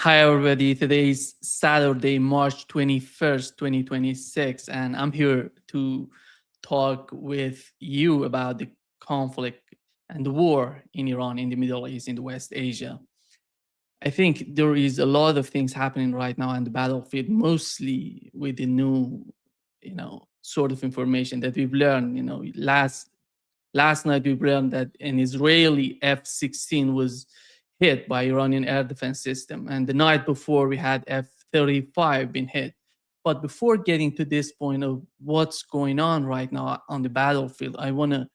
Hi, everybody. Today is Saturday, March 21st, 2026, and I'm here to talk with you about the conflict and the war in Iran, in the Middle East, in the West Asia. I think there is a lot of things happening right now on the battlefield, mostly with the new, sort of information that we've learned. Last night we learned that an Israeli F-16 was hit by Iranian air defense system, and the night before we had F-35 been hit. But before getting to this point of what's going on right now on the battlefield, I wanna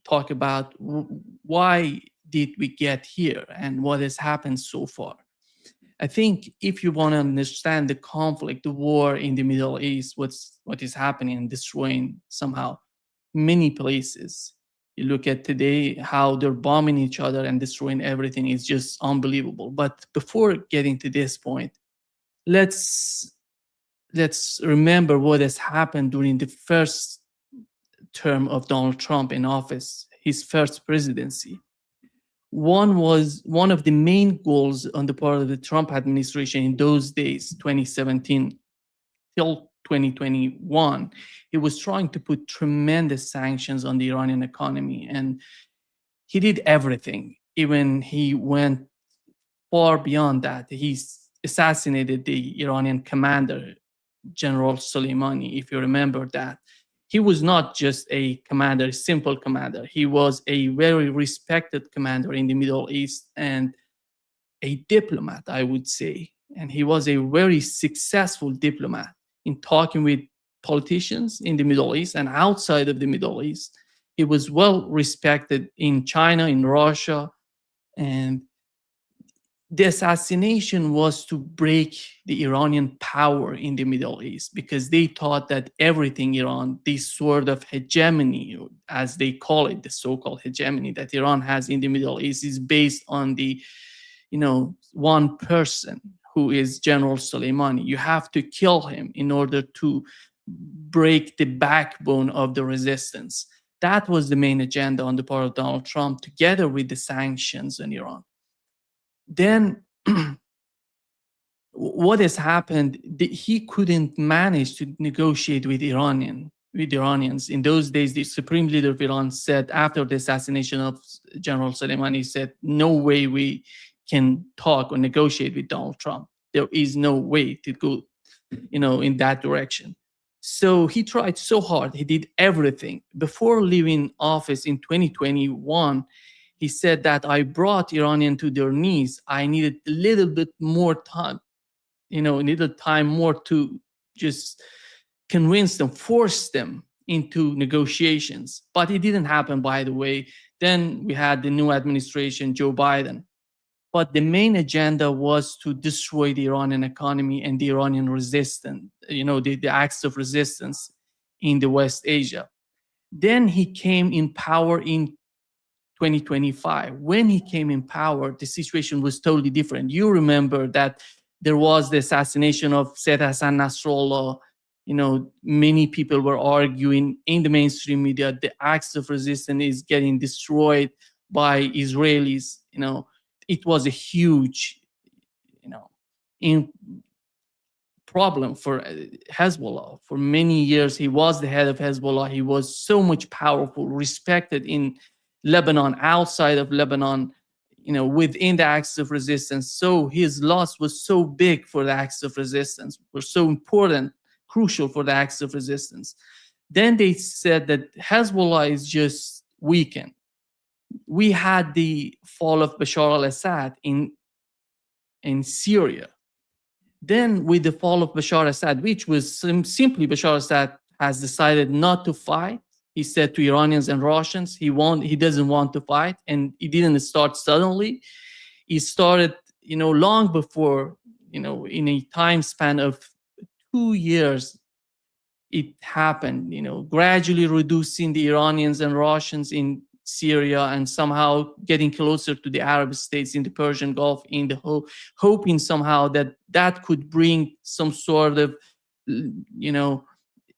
talk about why did we get here and what has happened so far. I think if you want to understand the conflict, the war in the Middle East, what is happening and destroying somehow many places. You look at today how they're bombing each other and destroying everything is just unbelievable. But before getting to this point, let's let's remember what has happened during the first term of Donald Trump in office, his first presidency. One of the main goals on the part of the Trump administration in those days, 2017 till 2021, he was trying to put tremendous sanctions on the Iranian economy. And he did everything. Even he went far beyond that. He assassinated the Iranian commander, General Soleimani, if you remember that. He was not just a commander, a simple commander. He was a very respected commander in the Middle East and a diplomat, I would say. And he was a very successful diplomat in talking with politicians in the Middle East and outside of the Middle East. He was well respected in China, in Russia, and the assassination was to break the Iranian power in the Middle East because they thought that everything Iran, this sort of hegemony, as they call it, the so-called hegemony that Iran has in the Middle East is based on the, one person who is General Soleimani. You have to kill him in order to break the backbone of the resistance. That was the main agenda on the part of Donald Trump, together with the sanctions on Iran. Then what has happened, he couldn't manage to negotiate with Iranians. In those days, the supreme leader of Iran said, after the assassination of General Soleimani, said, no way we can talk or negotiate with Donald Trump. There is no way to go, in that direction. So he tried so hard. He did everything. Before leaving office in 2021, he said that I brought Iranians to their knees. I needed a little bit more time, needed time more to just convince them, force them into negotiations. But it didn't happen, by the way. Then we had the new administration, Joe Biden. But the main agenda was to destroy the Iranian economy and the Iranian resistance, the acts of resistance in the West Asia. Then he came in power in 2025. When he came in power, the situation was totally different. You remember that there was the assassination of Sayyid Hassan Nasrallah. Many people were arguing in the mainstream media the acts of resistance is getting destroyed by Israelis. It was a huge, problem for Hezbollah. For many years, he was the head of Hezbollah. He was so much powerful, respected in Lebanon, outside of Lebanon, within the axis of resistance. So his loss was so big for the axis of resistance, was so important, crucial for the axis of resistance. Then they said that Hezbollah is just weakened. We had the fall of Bashar al-Assad in Syria. Then with the fall of Bashar al-Assad, which was simply Bashar al-Assad has decided not to fight. He said to Iranians and Russians, he doesn't want to fight, and it didn't start suddenly. It started, long before, in a time span of 2 years, it happened. Gradually reducing the Iranians and Russians in Syria and somehow getting closer to the Arab states in the Persian Gulf, in the hoping somehow that could bring some sort of,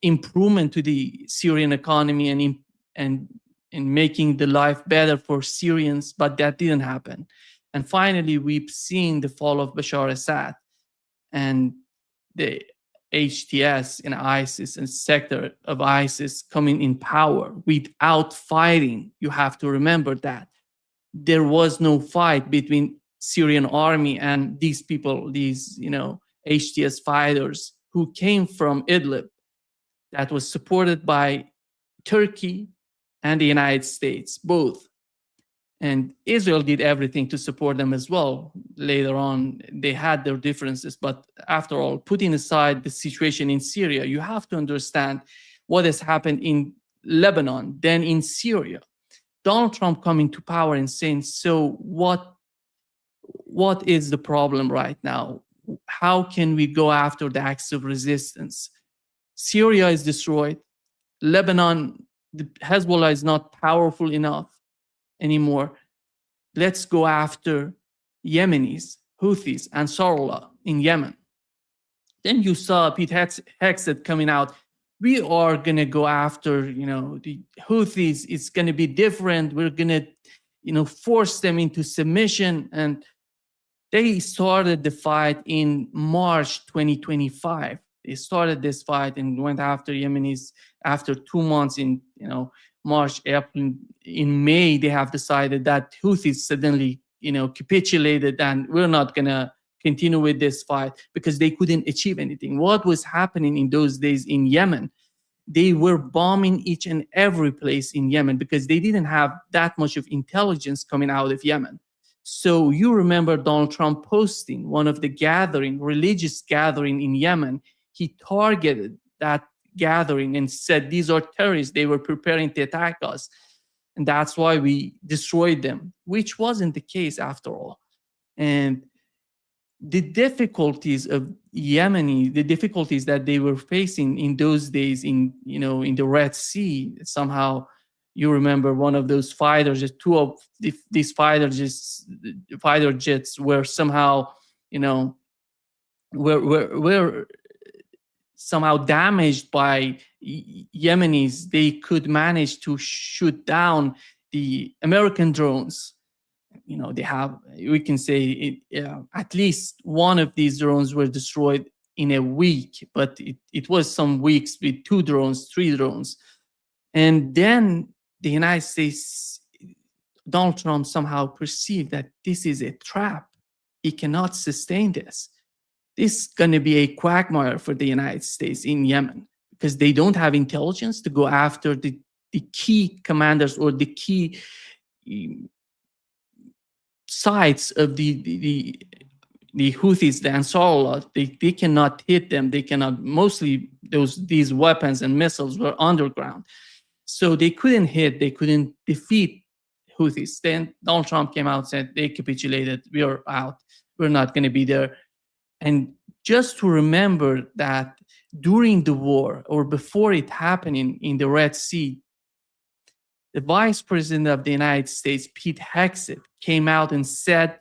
improvement to the Syrian economy and making the life better for Syrians, but that didn't happen. And finally, we've seen the fall of Bashar Assad and the HTS and ISIS and sector of ISIS coming in power without fighting. You have to remember that there was no fight between Syrian army and these people, these HTS fighters who came from Idlib, that was supported by Turkey and the United States, both. And Israel did everything to support them as well. Later on, they had their differences. But after all, putting aside the situation in Syria, you have to understand what has happened in Lebanon, then in Syria. Donald Trump coming to power and saying, so what is the problem right now? How can we go after the acts of resistance? Syria is destroyed. Lebanon, the Hezbollah is not powerful enough anymore. Let's go after Yemenis, Houthis, and Ansarullah in Yemen. Then you saw Pete Hegseth coming out. We are going to go after, the Houthis. It's going to be different. We're going to, force them into submission. And they started the fight in March 2025. They started this fight and went after Yemenis after 2 months in, March, April. In May, they have decided that Houthis suddenly, capitulated and we're not going to continue with this fight because they couldn't achieve anything. What was happening in those days in Yemen? They were bombing each and every place in Yemen because they didn't have that much of intelligence coming out of Yemen. So you remember Donald Trump posting one of the religious gathering in Yemen. He targeted that gathering and said, these are terrorists. They were preparing to attack us. And that's why we destroyed them, which wasn't the case after all. And the difficulties of Yemeni, the difficulties that they were facing in those days in the Red Sea, somehow you remember one of those fighters, two of these fighter jets were somehow, were somehow damaged by Yemenis. They could manage to shoot down the American drones. We can say at least one of these drones were destroyed in a week, but it was some weeks with 2 drones, 3 drones. And then the United States, Donald Trump somehow perceived that this is a trap. He cannot sustain this. This is going to be a quagmire for the United States in Yemen because they don't have intelligence to go after the key commanders or the key sites of the Houthis, the Ansarullah. They cannot hit them. They cannot. Mostly these weapons and missiles were underground, so they couldn't hit. They couldn't defeat Houthis. Then Donald Trump came out and said they capitulated. We are out. We're not going to be there. And just to remember that during the war or before it happening in the Red Sea, the Vice President of the United States, Pete Hegseth, came out and said,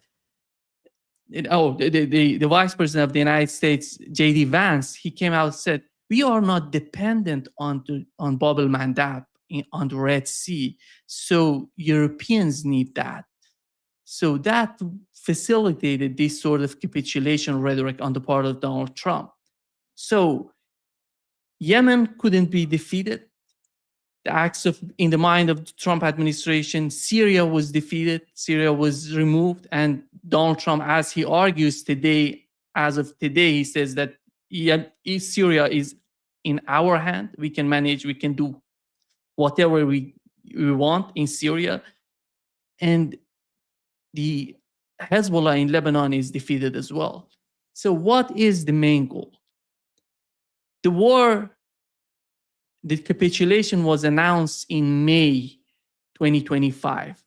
the Vice President of the United States, J.D. Vance, he came out and said, we are not dependent on Bab el-Mandab on the Red Sea. So Europeans need that. So that facilitated this sort of capitulation rhetoric on the part of Donald Trump. So Yemen couldn't be defeated. The acts in the mind of the Trump administration, Syria was defeated, Syria was removed, and Donald Trump, as he argues today, as of today, he says that if Syria is in our hand, we can manage, we can do whatever we want in Syria. And the Hezbollah in Lebanon is defeated as well. So what is the main goal? The war, the capitulation was announced in May 2025.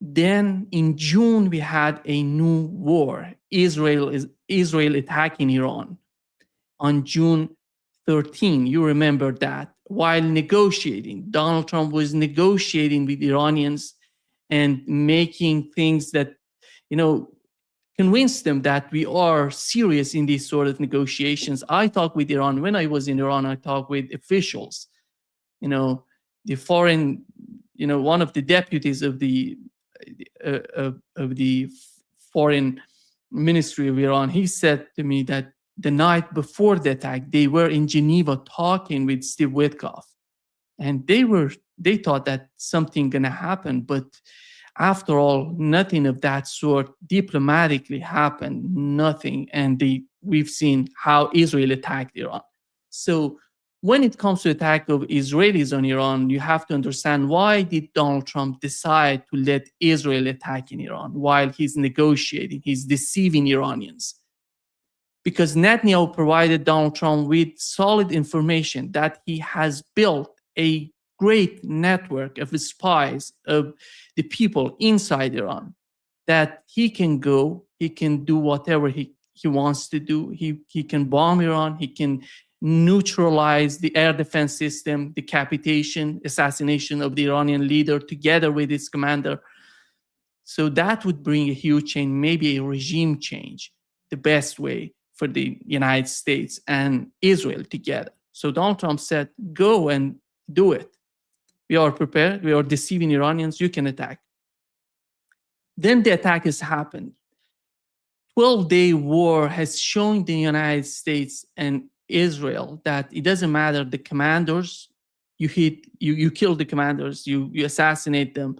Then in June, we had a new war. Israel attacking Iran on June 13. You remember that. While negotiating, Donald Trump was negotiating with Iranians and making things that, convince them that we are serious in these sort of negotiations. I talked with Iran. When I was in Iran, I talked with officials, the foreign, one of the deputies of the of the foreign ministry of Iran, he said to me that the night before the attack, they were in Geneva talking with Steve Witkoff, and they thought that something gonna happen, but after all, nothing of that sort diplomatically happened. Nothing, and we've seen how Israel attacked Iran. So when it comes to attack of Israelis on Iran, you have to understand, why did Donald Trump decide to let Israel attack in Iran while he's negotiating, he's deceiving Iranians? Because Netanyahu provided Donald Trump with solid information that he has built a great network of spies, of the people inside Iran, that he can go, he can do whatever he wants to do. He can bomb Iran, he can neutralize the air defense system, decapitation, assassination of the Iranian leader together with his commander. So that would bring a huge change, maybe a regime change, the best way for the United States and Israel together. So Donald Trump said, go and do it. We are prepared. We are deceiving Iranians. You can attack. Then the attack has happened. 12-day war has shown the United States and Israel that it doesn't matter the commanders. You kill the commanders. You assassinate them.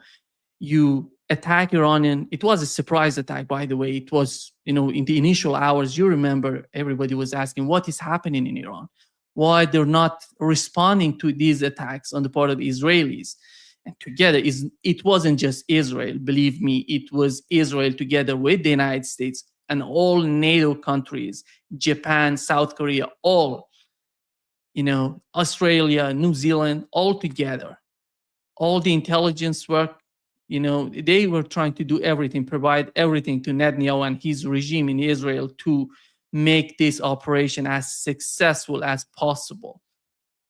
You attack Iranian. It was a surprise attack, by the way. It was, in the initial hours, you remember everybody was asking, what is happening in Iran? Why they're not responding to these attacks on the part of Israelis? And together, it wasn't just Israel. Believe me, it was Israel together with the United States and all NATO countries, Japan, South Korea, all, Australia, New Zealand, all together. All the intelligence work, they were trying to do everything, provide everything to Netanyahu and his regime in Israel to make this operation as successful as possible.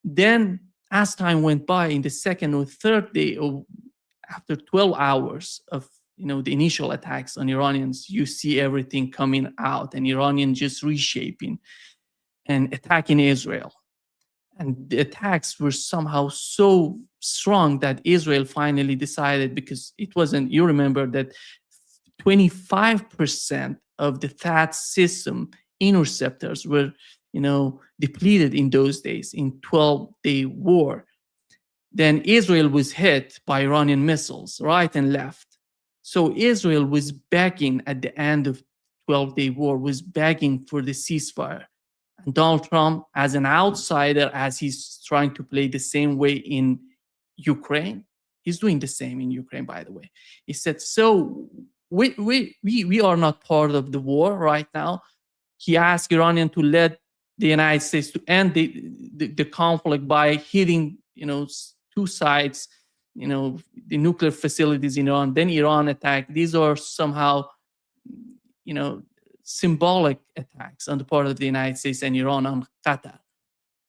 Then, as time went by, in the second or third day, after 12 hours of the initial attacks on Iranians, you see everything coming out, and Iranians just reshaping and attacking Israel. And the attacks were somehow so strong that Israel finally decided, because it wasn't, you remember that 25% of the THAAD system interceptors were, depleted in those days in 12-day war. Then Israel was hit by Iranian missiles right and left. So Israel was begging at the end of 12-day war, was begging for the ceasefire. And Donald Trump, as an outsider, as he's trying to play the same way in Ukraine, he's doing the same in Ukraine, by the way. He said, so we are not part of the war right now. He asked Iranian to let the United States to end the conflict by hitting, two sides, the nuclear facilities in Iran. Then Iran attacked. These are somehow, symbolic attacks on the part of the United States and Iran on Qatar.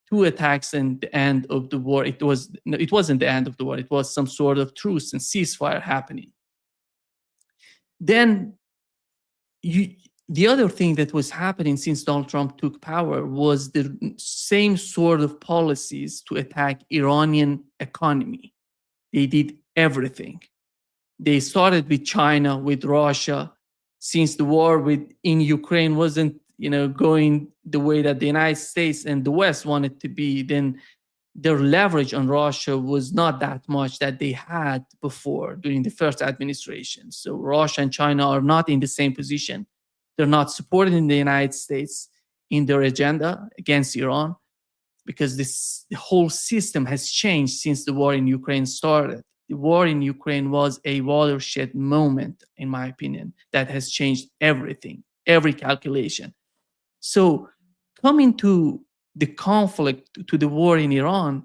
Two attacks and the end of the war. It wasn't the end of the war. It was some sort of truce and ceasefire happening. Then the other thing that was happening since Donald Trump took power was the same sort of policies to attack Iranian economy. They did everything. They started with China, with Russia. Since the war in Ukraine wasn't, going the way that the United States and the West wanted to be, then their leverage on Russia was not that much that they had before during the first administration. So Russia and China are not in the same position. They're not supporting the United States in their agenda against Iran, because the whole system has changed since the war in Ukraine started. The war in Ukraine was a watershed moment, in my opinion, that has changed everything, every calculation. So coming to the conflict, to the war in Iran,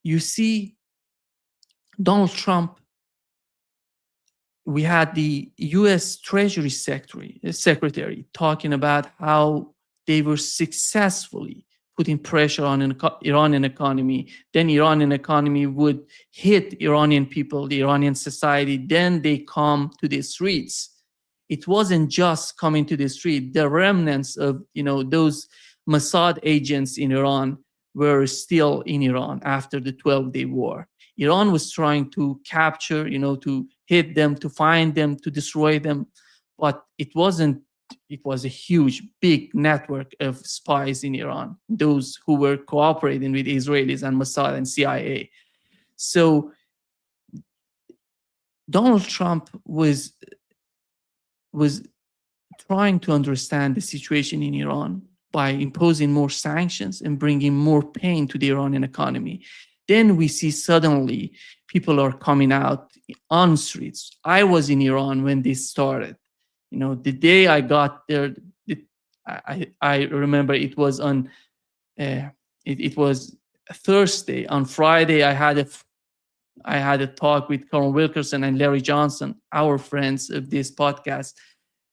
you see Donald Trump, we had the US Treasury Secretary talking about how they were successfully putting pressure on an Iranian economy. Then Iranian economy would hit Iranian people, the Iranian society. Then they come to the streets. It wasn't just coming to the street. The remnants of those Mossad agents in Iran were still in Iran after the 12-day war. Iran was trying to capture, to hit them, to find them, to destroy them, but it wasn't. It was a huge, big network of spies in Iran, those who were cooperating with Israelis and Mossad and CIA. So Donald Trump was trying to understand the situation in Iran by imposing more sanctions and bringing more pain to the Iranian economy. Then we see suddenly people are coming out on streets. I was in Iran when this started. The day I got there, I remember it was on it was Thursday. On Friday, I had a talk with Colonel Wilkerson and Larry Johnson, our friends of this podcast,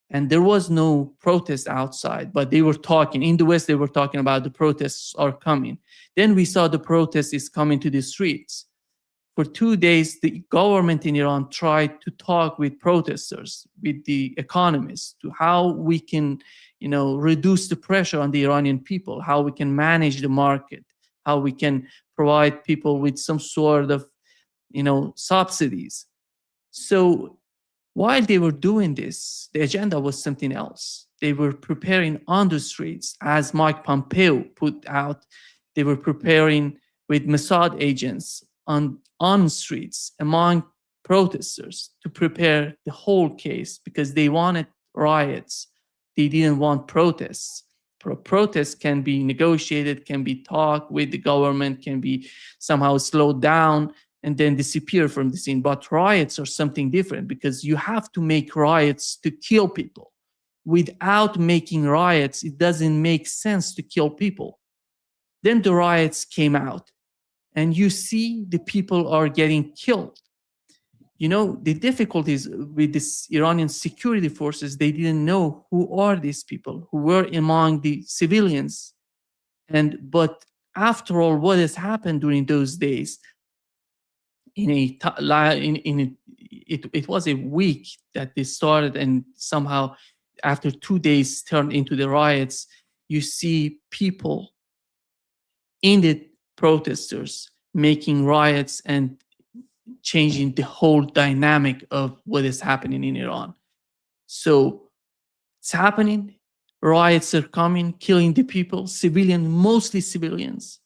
and there was no protest outside, but they were talking in the West. They were talking about the protests are coming. Then we saw the protest is coming to the streets. For 2 days, the government in Iran tried to talk with protesters, with the economists, to how we can, reduce the pressure on the Iranian people, how we can manage the market, how we can provide people with some sort of, subsidies. So while they were doing this, the agenda was something else. They were preparing on the streets, as Mike Pompeo put out, they were preparing with Mossad agents on streets among protesters to prepare the whole case because they wanted riots. They didn't want protests. Protests can be negotiated, can be talked with the government, can be somehow slowed down and then disappear from the scene. But riots are something different because you have to make riots to kill people. Without making riots, it doesn't make sense to kill people. Then the riots came out, and you see the people are getting killed. The difficulties with this Iranian security forces, they didn't know who are these people who were among the civilians. But after all, what has happened during those days, it was a week that they started, and somehow after 2 days turned into the riots. You see people in the protesters making riots and changing the whole dynamic of what is happening in Iran. So it's happening. Riots are coming, killing the people, mostly civilians,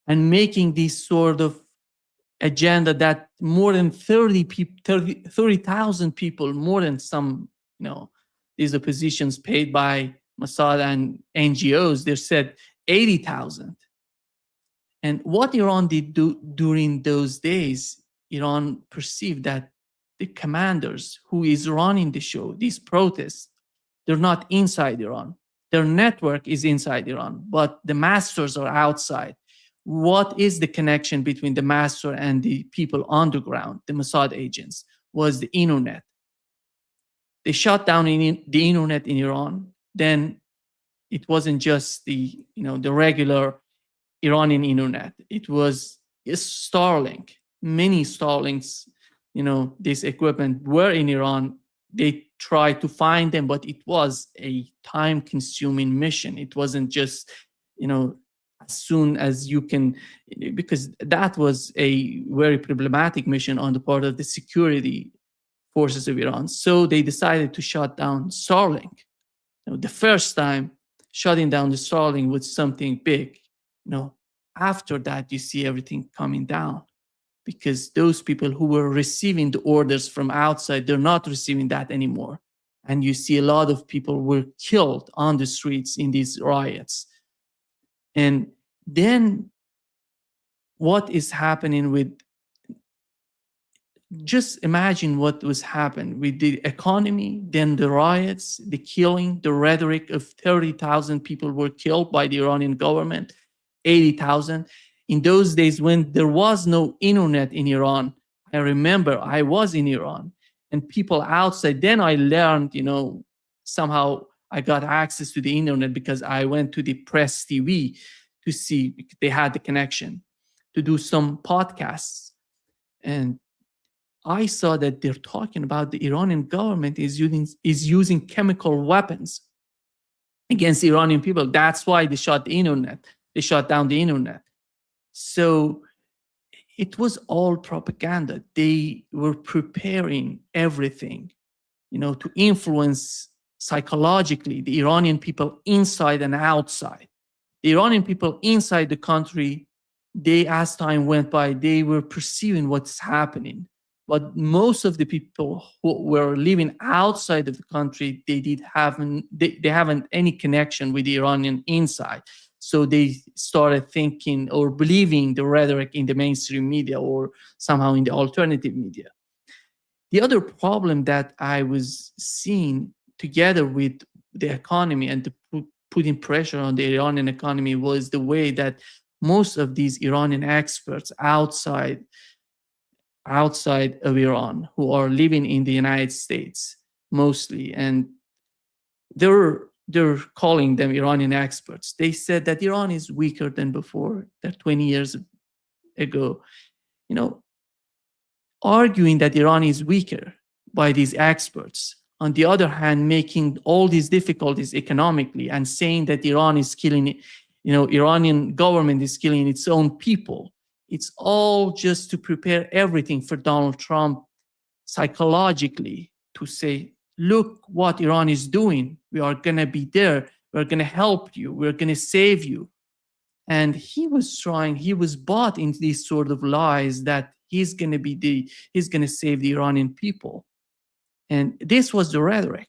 and making this sort of agenda that more than 30,000 people, more than some, these oppositions paid by Mossad and NGOs, they said 80,000. And what Iran did during those days, Iran perceived that the commanders who is running the show, these protests, they're not inside Iran. Their network is inside Iran, but the masters are outside. What is the connection between the master and the people on the ground, the Mossad agents? Was the internet. They shut down the internet in Iran. Then it wasn't just the regular Iranian internet. It was Starlink. Many Starlinks, this equipment were in Iran. They tried to find them, but it was a time-consuming mission. It wasn't just, as soon as you can, because that was a very problematic mission on the part of the security forces of Iran. So they decided to shut down Starlink. The first time shutting down the Starlink was something big. After that, you see everything coming down because those people who were receiving the orders from outside, they're not receiving that anymore. And you see a lot of people were killed on the streets in these riots. And then what is happening with, just imagine what was happening with the economy, then the riots, the killing, the rhetoric of 30,000 people were killed by the Iranian government, 80,000. In those days when there was no internet in Iran, I remember I was in Iran and people outside, then I learned, somehow I got access to the internet because I went to the press TV to see, they had the connection to do some podcasts. And I saw that they're talking about the Iranian government is using chemical weapons against the Iranian people. That's why they shut the internet. They shut down the internet. So it was all propaganda. They were preparing everything, to influence psychologically the Iranian people inside and outside. The Iranian people inside the country, they, as time went by, they were perceiving what's happening. But most of the people who were living outside of the country, they haven't any connection with the Iranian inside. So they started thinking or believing the rhetoric in the mainstream media or somehow in the alternative media. The other problem that I was seeing together with the economy and putting pressure on the Iranian economy was the way that most of these Iranian experts outside of Iran who are living in the United States mostly, and they're calling them Iranian experts. They said that Iran is weaker than before, that 20 years ago, you know, arguing that Iran is weaker by these experts. On the other hand, making all these difficulties economically and saying that Iran is killing, Iranian government is killing its own people. It's all just to prepare everything for Donald Trump psychologically to say, look what Iran is doing. We are going to be there. We're going to help you. We're going to save you. And he was bought into these sort of lies that he's going to save the Iranian people. And this was the rhetoric.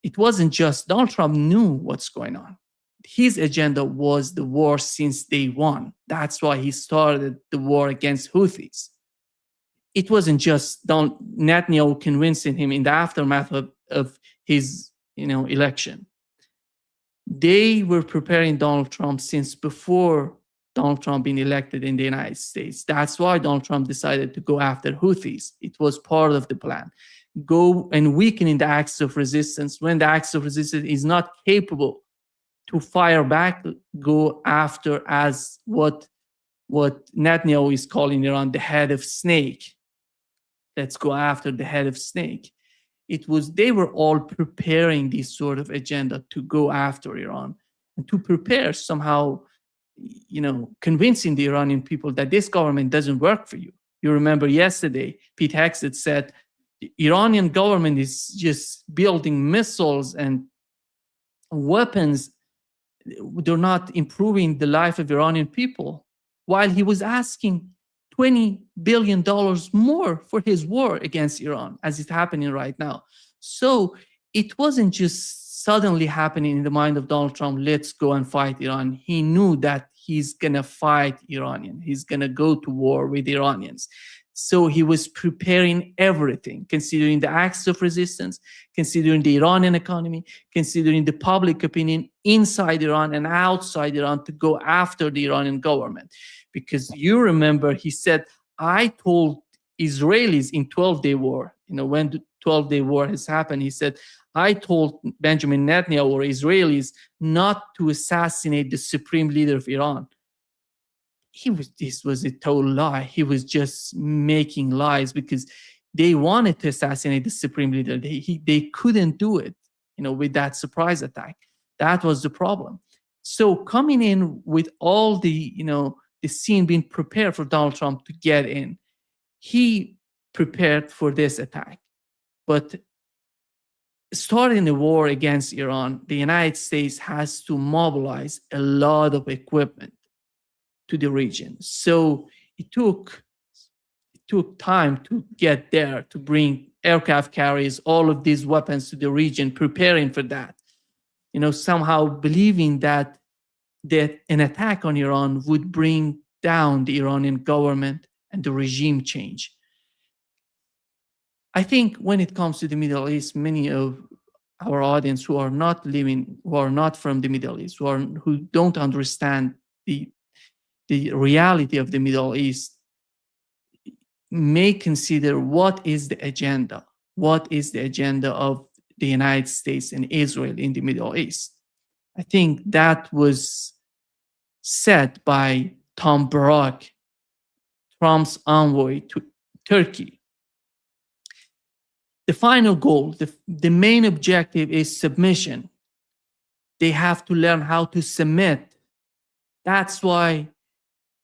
It wasn't just Donald Trump knew what's going on. His agenda was the war since day one. That's why he started the war against Houthis. It wasn't just Netanyahu convincing him in the aftermath of his election. They were preparing Donald Trump since before Donald Trump being elected in the United States. That's why Donald Trump decided to go after Houthis. It was part of the plan. Go and weaken the axis of resistance. When the axis of resistance is not capable to fire back, go after, as what Netanyahu is calling Iran, the head of snake. Let's go after the head of snake. They were all preparing this sort of agenda to go after Iran and to prepare somehow, convincing the Iranian people that this government doesn't work for you. You remember yesterday, Pete Hegseth said the Iranian government is just building missiles and weapons. They're not improving the life of Iranian people, while he was asking $20 billion more for his war against Iran, as it's happening right now. So it wasn't just suddenly happening in the mind of Donald Trump, let's go and fight Iran. He knew that he's going to fight Iranian. He's going to go to war with Iranians. So he was preparing everything, considering the axis of resistance, considering the Iranian economy, considering the public opinion inside Iran and outside Iran to go after the Iranian government. Because you remember, he said, I told Israelis in 12-day war, when the 12-day war has happened, he said, I told Benjamin Netanyahu or Israelis not to assassinate the supreme leader of Iran. This was a total lie. He was just making lies because they wanted to assassinate the supreme leader. They couldn't do it, with that surprise attack. That was the problem. So coming in with all the scene being prepared for Donald Trump to get in, he prepared for this attack. But starting a war against Iran, the United States has to mobilize a lot of equipment to the region. So it took time to get there, to bring aircraft carriers, all of these weapons to the region, preparing for that. Somehow believing that an attack on Iran would bring down the Iranian government and the regime change. I think when it comes to the Middle East, many of our audience who are not from the Middle East, who don't understand the reality of the Middle East, may consider what is the agenda of the United States and Israel in the Middle East. I think that was set by Tom Barrack, Trump's envoy to Turkey. The final goal, the main objective is submission. They have to learn how to submit. That's why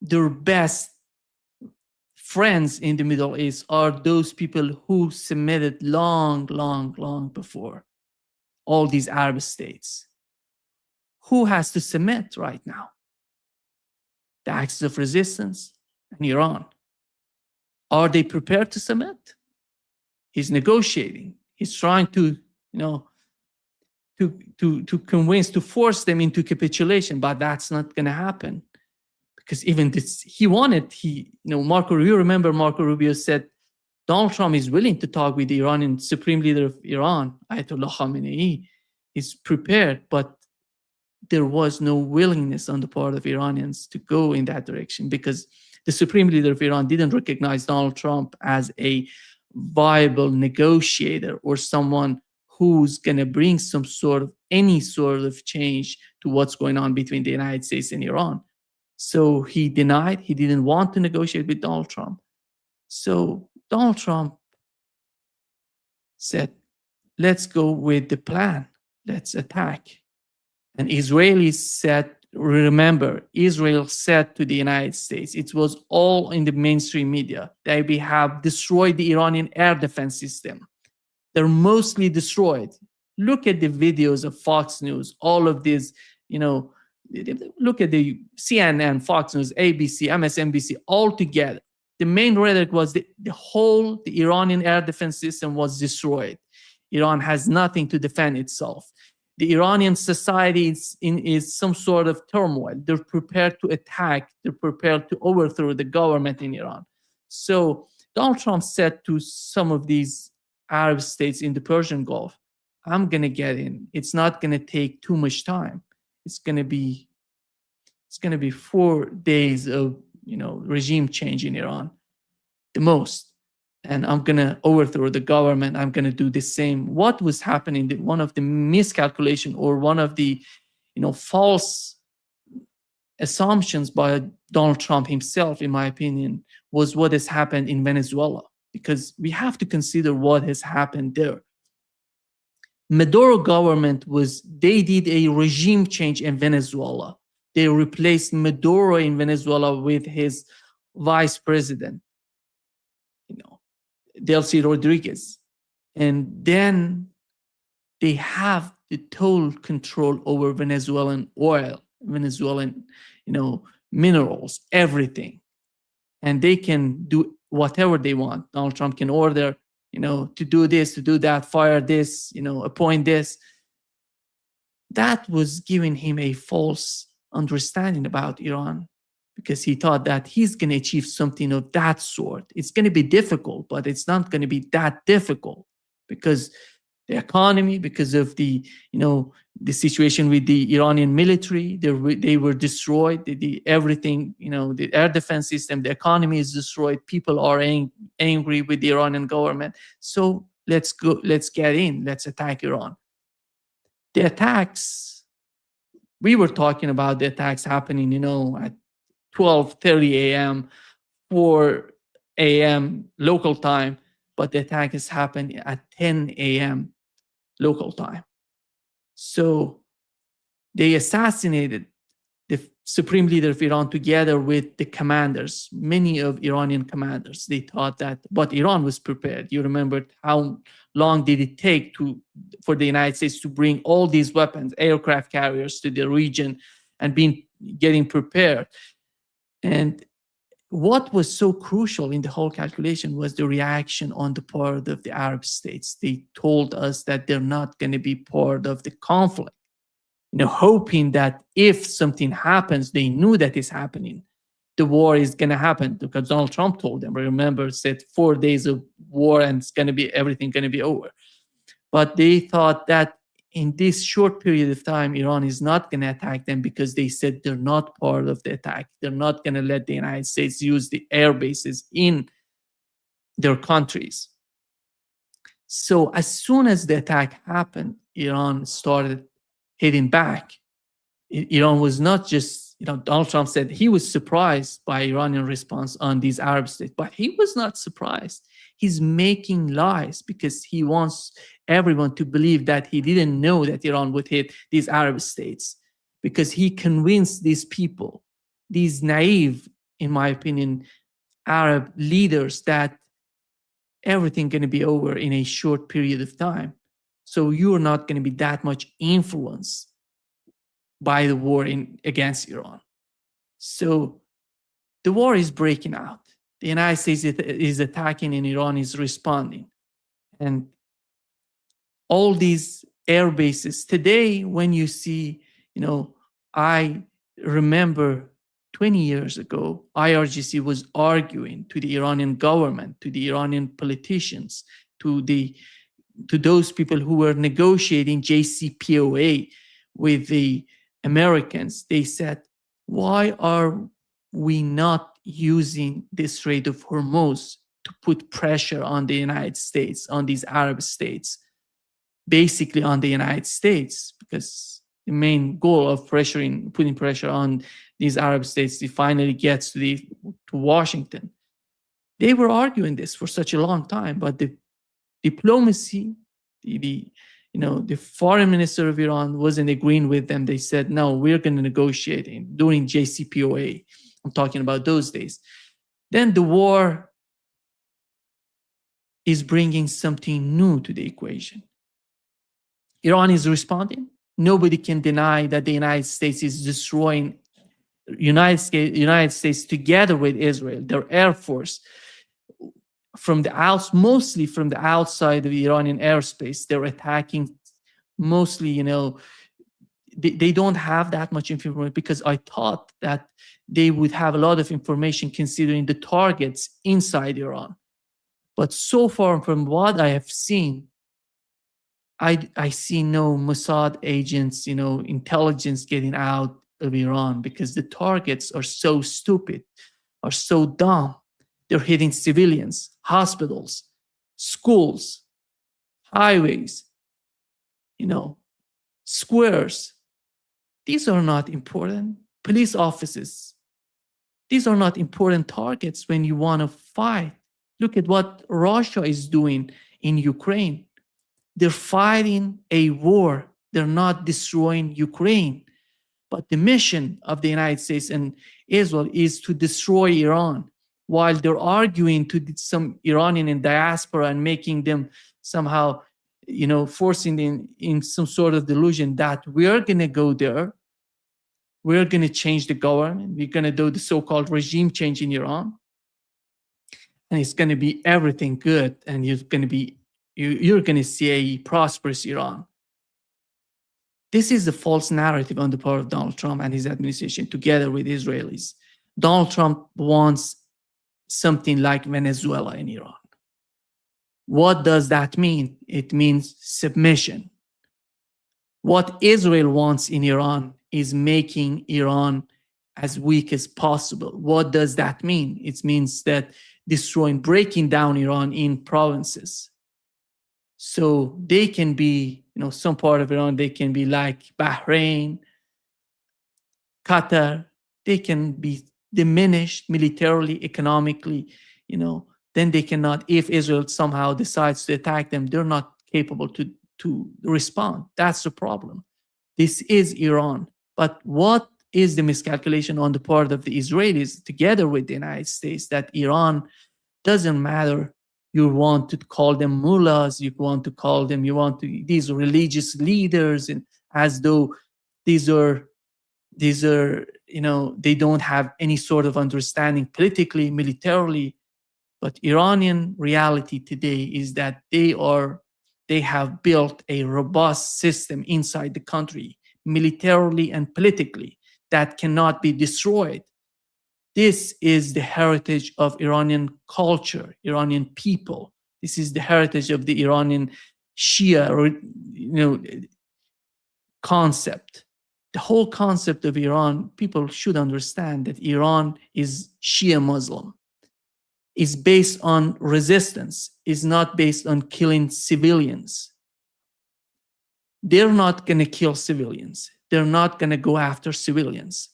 their best friends in the Middle East are those people who submitted long, long, long before all these Arab states. Who has to submit right now? The axis of resistance and Iran. Are they prepared to submit? He's negotiating. He's trying to, to convince, to force them into capitulation, but that's not going to happen. Because even this, Marco Rubio, remember Marco Rubio said Donald Trump is willing to talk with the Iranian supreme leader of Iran, Ayatollah Khamenei. He's prepared, but there was no willingness on the part of Iranians to go in that direction because the supreme leader of Iran didn't recognize Donald Trump as a viable negotiator or someone who's going to bring any sort of change to what's going on between the United States and Iran. So he denied, he didn't want to negotiate with Donald Trump. So Donald Trump said, let's go with the plan. Let's attack. And Israelis said, remember, Israel said to the United States, it was all in the mainstream media, that we have destroyed the Iranian air defense system. They're mostly destroyed. Look at the videos of Fox News, all of these, look at the CNN, Fox News, ABC, MSNBC, all together. The main rhetoric was the Iranian air defense system was destroyed. Iran has nothing to defend itself. The Iranian society is some sort of turmoil. They're prepared to attack. They're prepared to overthrow the government in Iran. So Donald Trump said to some of these Arab states in the Persian Gulf, I'm going to get in. It's not going to take too much time. It's going to be 4 days of regime change in Iran, the most. And I'm going to overthrow the government. I'm going to do the same. What was happening, one of the miscalculation or one of the false assumptions by Donald Trump himself, in my opinion, was what has happened in Venezuela. Because we have to consider what has happened there. Maduro government they did a regime change in Venezuela. They replaced Maduro in Venezuela with his vice president, Delcy Rodriguez. And then they have the total control over Venezuelan oil, Venezuelan, minerals, everything. And they can do whatever they want. Donald Trump can order, to do this, to do that, fire this, appoint this. That was giving him a false understanding about Iran because he thought that he's going to achieve something of that sort. It's going to be difficult, but it's not going to be that difficult because the economy, because of the situation with the Iranian military, they were destroyed. Everything, the air defense system, the economy is destroyed. People are angry with the Iranian government. So let's get in. Let's attack Iran. The attacks, we were talking about the attacks happening, at 12:30 a.m., 4 a.m. local time, but the attack has happened at 10 a.m. local time. So they assassinated the supreme leader of Iran together with the commanders, many of Iranian commanders. They thought that, but Iran was prepared. You remember how long did it take for the United States to bring all these weapons, aircraft carriers to the region and getting prepared. And what was so crucial in the whole calculation was the reaction on the part of the Arab states. They told us that they're not going to be part of the conflict, hoping that if something happens, they knew that is happening. The war is going to happen because Donald Trump told them, remember, said 4 days of war and everything going to be over. But they thought that in this short period of time, Iran is not going to attack them because they said they're not part of the attack. They're not going to let the United States use the air bases in their countries. So as soon as the attack happened, Iran started hitting back. Iran was not just, Donald Trump said he was surprised by Iranian response on these Arab states, but he was not surprised. He's making lies because he wants everyone to believe that he didn't know that Iran would hit these Arab states because he convinced these people, these naive, in my opinion, Arab leaders that everything going to be over in a short period of time. So you're not going to be that much influenced by the war against Iran. So the war is breaking out. The United States is attacking and Iran is responding. And all these air bases today, when you see, I remember 20 years ago, IRGC was arguing to the Iranian government, to the Iranian politicians, to those people who were negotiating JCPOA with the Americans. They said, why are we not using the Strait of Hormuz to put pressure on the United States, on these Arab states, basically on the United States? Because the main goal of putting pressure on these Arab states, it finally gets to Washington. They were arguing this for such a long time, but the diplomacy, the foreign minister of Iran wasn't agreeing with them. They said, no, we're going to negotiate during JCPOA. I'm talking about those days. Then the war is bringing something new to the equation. Iran is responding. Nobody can deny that the United States is destroying United States together with Israel, their air force, mostly from the outside of the Iranian airspace. They're attacking mostly, they don't have that much information, because I thought that they would have a lot of information considering the targets inside Iran. But so far from what I have seen, I see no Mossad agents, intelligence getting out of Iran, because the targets are so stupid, are so dumb. They're hitting civilians, hospitals, schools, highways, squares. These are not important. Police offices. These are not important targets when you want to fight. Look at what Russia is doing in Ukraine. They're fighting a war. They're not destroying Ukraine. But the mission of the United States and Israel is to destroy Iran, while they're arguing to some Iranian in diaspora and making them somehow, forcing them in some sort of delusion that we're going to go there, we're going to change the government, we're going to do the so-called regime change in Iran, and it's going to be everything good, and you're going to see a prosperous Iran. This is the false narrative on the part of Donald Trump and his administration, together with Israelis. Donald Trump wants something like Venezuela in Iran. What does that mean? It means submission. What Israel wants in Iran is making Iran as weak as possible. What does that mean? It means that breaking down Iran in provinces. So they can be, some part of Iran, they can be like Bahrain, Qatar. They can be diminished militarily, economically, then they cannot, if Israel somehow decides to attack them, they're not capable to respond. That's the problem. This is Iran. But what is the miscalculation on the part of the Israelis, together with the United States, that Iran doesn't matter. You want to call them mullahs, these religious leaders, and as though these are, they don't have any sort of understanding politically, militarily. But Iranian reality today is that they have built a robust system inside the country, militarily and politically, that cannot be destroyed. This is the heritage of Iranian culture, Iranian people. This is the heritage of the Iranian Shia, concept. The whole concept of Iran, people should understand that Iran is Shia Muslim, is based on resistance, is not based on killing civilians. They're not going to kill civilians. They're not going to go after civilians.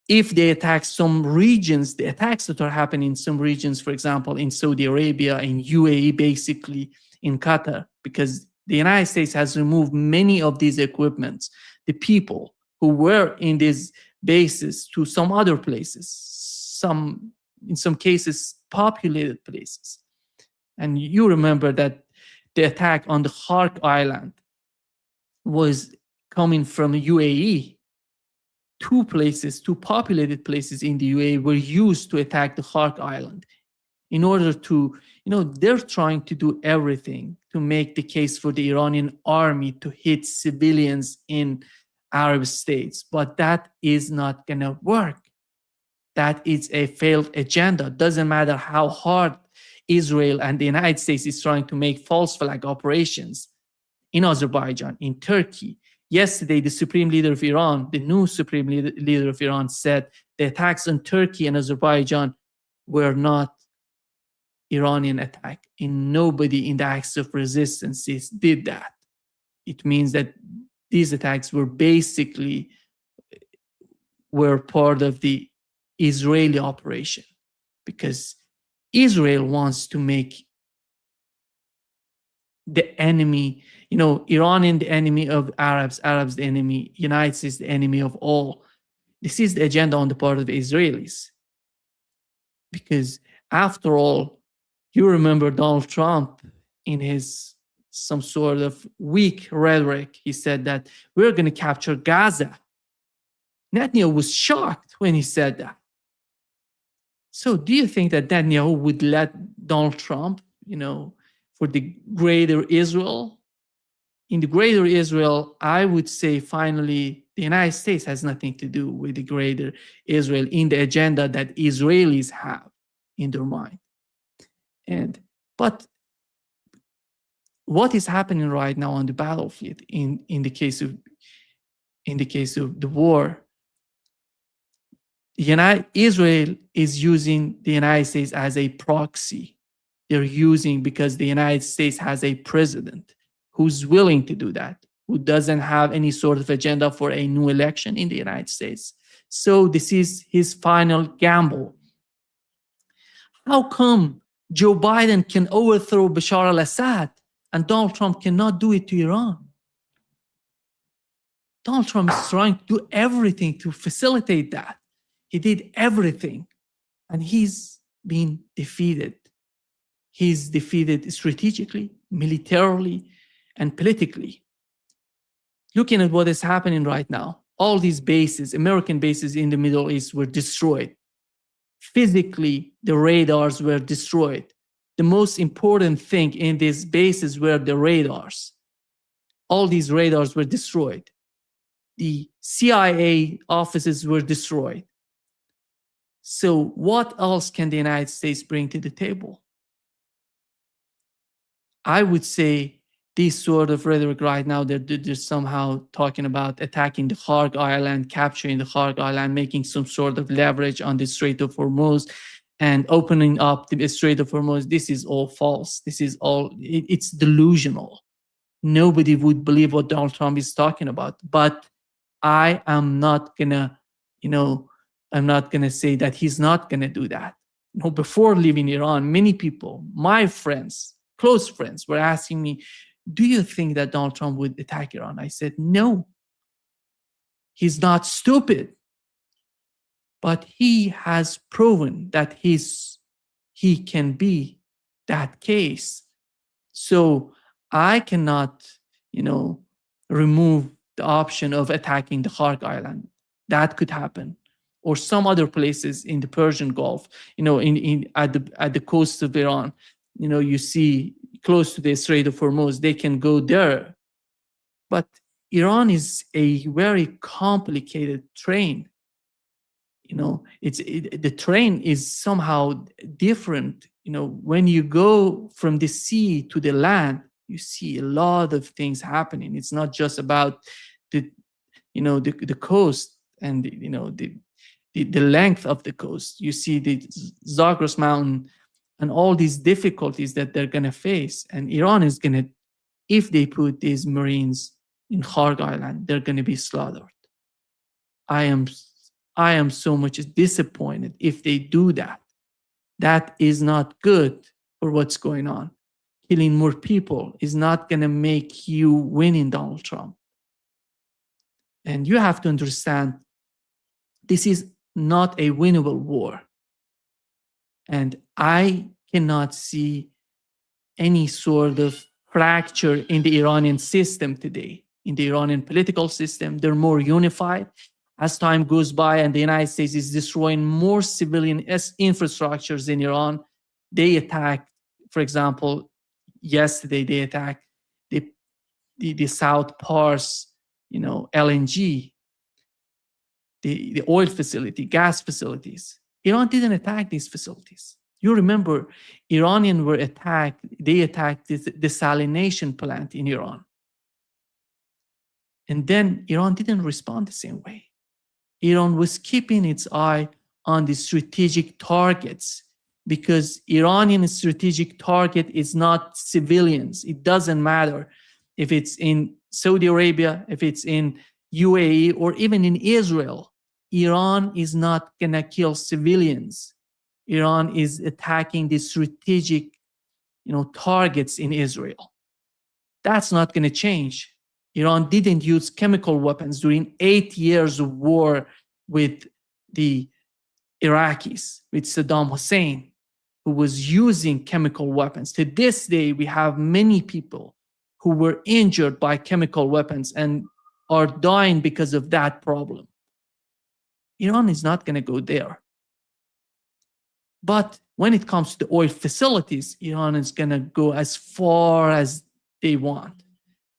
If they attack some regions, the attacks that are happening in some regions, for example, in Saudi Arabia, in UAE, basically in Qatar, because the United States has removed many of these equipments, the people who were in these bases to some other places, some in some cases, populated places. And you remember that the attack on the Hark Island was coming from UAE. Two populated places in the UAE were used to attack the Hark Island in order to, they're trying to do everything to make the case for the Iranian army to hit civilians in Arab states. But that is not going to work. That is a failed agenda. Doesn't matter how hard Israel and the United States is trying to make false flag operations in Azerbaijan, in Turkey. Yesterday, the Supreme Leader of Iran, the new Supreme Leader of Iran, said the attacks on Turkey and Azerbaijan were not Iranian attack, and nobody in the acts of resistance did that. It means that these attacks were basically part of the Israeli operation, because Israel wants to make the enemy, Iranian the enemy of Arabs, Arabs the enemy, United States the enemy of all. This is the agenda on the part of the Israelis. Because after all, you remember Donald Trump in his some sort of weak rhetoric, he said that we're going to capture Gaza. Netanyahu was shocked when he said that. So do you think that Netanyahu would let Donald Trump, for the greater Israel? In the greater Israel, I would say finally, the United States has nothing to do with the greater Israel in the agenda that Israelis have in their mind. But what is happening right now on the battlefield in the case of the war? Israel is using the United States as a proxy. They're using because the United States has a president who's willing to do that, who doesn't have any sort of agenda for a new election in the United States. So this is his final gamble. How come Joe Biden can overthrow Bashar al-Assad and Donald Trump cannot do it to Iran? Donald Trump is trying to do everything to facilitate that. He did everything, and he's been defeated. He's defeated strategically, militarily, and politically. Looking at what is happening right now, all these bases, American bases in the Middle East, were destroyed. Physically, the radars were destroyed. The most important thing in these bases were the radars. All these radars were destroyed. The CIA offices were destroyed. So what else can the United States bring to the table? I would say this sort of rhetoric right now, they're somehow talking about attacking the Hark Island, capturing the Hark Island, making some sort of leverage on the Strait of Hormuz and opening up the Strait of Hormuz. This is all false. This is all, it's delusional. Nobody would believe what Donald Trump is talking about. But I am not gonna, I'm not gonna say that he's not gonna do that. Before leaving Iran, many people, my friends, close friends, were asking me, do you think that Donald Trump would attack Iran? I said, no. He's not stupid. But he has proven that he can be that case. So I cannot, remove the option of attacking the Hark Island. That could happen. Or some other places in the Persian Gulf, at the coast of Iran. You see close to the Strait of Hormuz, they can go there. But Iran is a very complicated terrain. The terrain is somehow different. When you go from the sea to the land, you see a lot of things happening. It's not just about the coast and the length of the coast. You see the Zagros Mountain and all these difficulties that they're going to face. And Iran is going to, if they put these Marines in Hark Island, they're going to be slaughtered. I am so much disappointed if they do that. That is not good for what's going on. Killing more people is not going to make you winning Donald Trump. And you have to understand, this is not a winnable war. And I cannot see any sort of fracture in the Iranian system today. In the Iranian political system, they're more unified. As time goes by and the United States is destroying more civilian infrastructures in Iran, they attack, for example, yesterday they attacked the South Pars, LNG, the oil facility, gas facilities. Iran didn't attack these facilities. You remember, Iranians were attacked. They attacked the desalination plant in Iran. And then Iran didn't respond the same way. Iran was keeping its eye on the strategic targets, because Iranian strategic target is not civilians. It doesn't matter if it's in Saudi Arabia, if it's in UAE, or even in Israel. Iran is not going to kill civilians. Iran is attacking the strategic, targets in Israel. That's not going to change. Iran didn't use chemical weapons during 8 years of war with the Iraqis, with Saddam Hussein, who was using chemical weapons. To this day, we have many people who were injured by chemical weapons and are dying because of that problem. Iran is not going to go there. But when it comes to the oil facilities, Iran is going to go as far as they want.